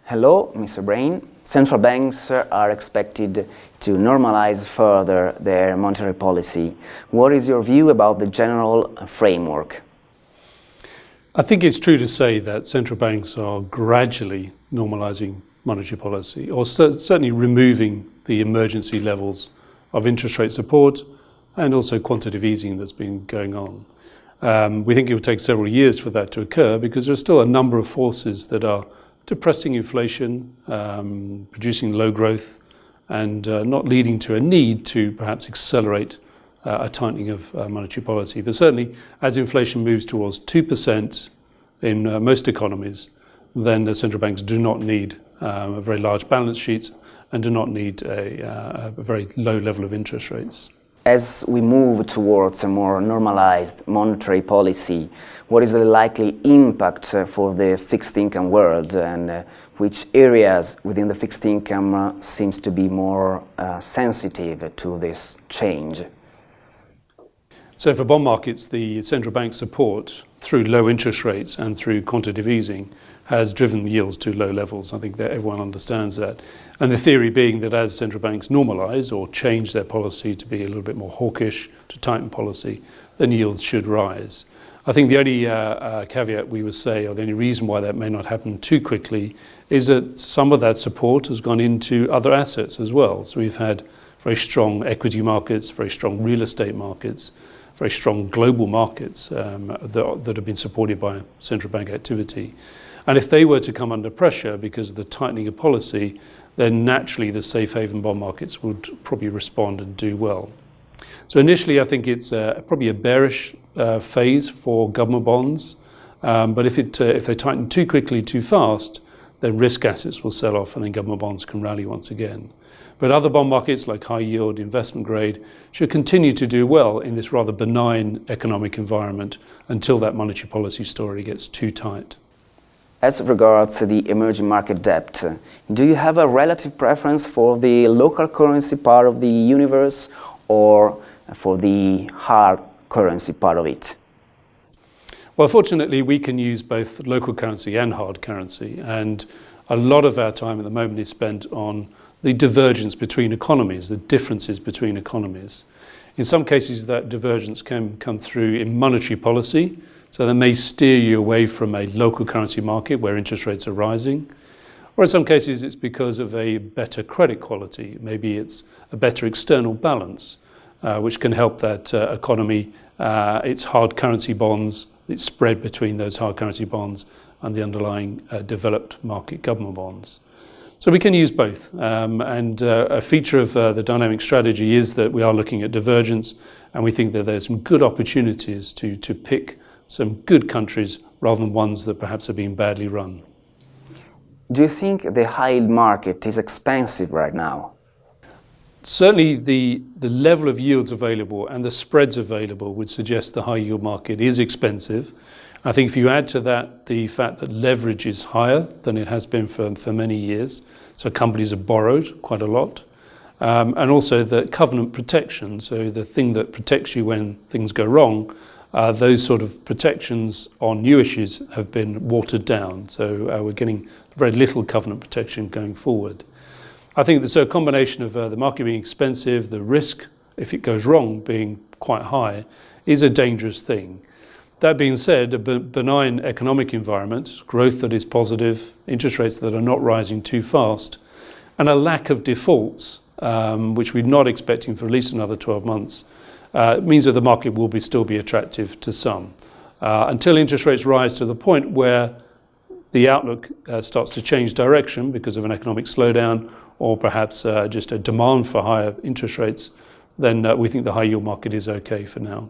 Hello, Mr. Brain. Central banks are expected to normalize further their monetary policy. What is your view about the general framework? I think it's true to say that central banks are gradually normalizing monetary policy, or certainly removing the emergency levels of interest rate support and also quantitative easing that's been going on. We think it will take several years for that to occur because there are still a number of forces that are depressing inflation, producing low growth, and not leading to a need to perhaps accelerate a tightening of monetary policy. But certainly, as inflation moves towards 2% in most economies, then the central banks do not need very large balance sheets and do not need a very low level of interest rates. As we move towards a more normalized monetary policy, what is the likely impact for the fixed income world, and which areas within the fixed income seems to be more sensitive to this change? So for bond markets, the central bank support through low interest rates and through quantitative easing has driven yields to low levels. I think that everyone understands that. And the theory being that as central banks normalise or change their policy to be a little bit more hawkish, to tighten policy, then yields should rise. I think the only caveat we would say, or the only reason why that may not happen too quickly, is that some of that support has gone into other assets as well. So we've had very strong equity markets, very strong real estate markets, very strong global markets that have been supported by central bank activity. And if they were to come under pressure because of the tightening of policy, then naturally the safe haven bond markets would probably respond and do well. So initially I think it's probably a bearish phase for government bonds, but if they tighten too quickly, too fast, then risk assets will sell off and then government bonds can rally once again. But other bond markets like high yield, investment grade should continue to do well in this rather benign economic environment until that monetary policy story gets too tight. As regards the emerging market debt, do you have a relative preference for the local currency part of the universe or for the hard currency part of it? Well, fortunately, we can use both local currency and hard currency, and a lot of our time at the moment is spent on the divergence between economies, the differences between economies. In some cases, that divergence can come through in monetary policy, so that may steer you away from a local currency market where interest rates are rising. Or in some cases, it's because of a better credit quality. Maybe it's a better external balance, which can help that economy, its hard currency bonds, its spread between those hard currency bonds and the underlying developed market government bonds. So we can use both, and a feature of the dynamic strategy is that we are looking at divergence, and we think that there's some good opportunities to pick some good countries rather than ones that perhaps are being badly run. Do you think the high yield market is expensive right now? Certainly the level of yields available and the spreads available would suggest the high yield market is expensive. I think if you add to that the fact that leverage is higher than it has been for many years, so companies have borrowed quite a lot, and also the covenant protection, so the thing that protects you when things go wrong, those sort of protections on new issues have been watered down, so we're getting very little covenant protection going forward. I think that a combination of the market being expensive, the risk, if it goes wrong, being quite high, is a dangerous thing. That being said, a benign economic environment, growth that is positive, interest rates that are not rising too fast, and a lack of defaults, which we're not expecting for at least another 12 months, means that the market will still be attractive to some. Until interest rates rise to the point where the outlook starts to change direction because of an economic slowdown or perhaps just a demand for higher interest rates, then we think the high yield market is okay for now.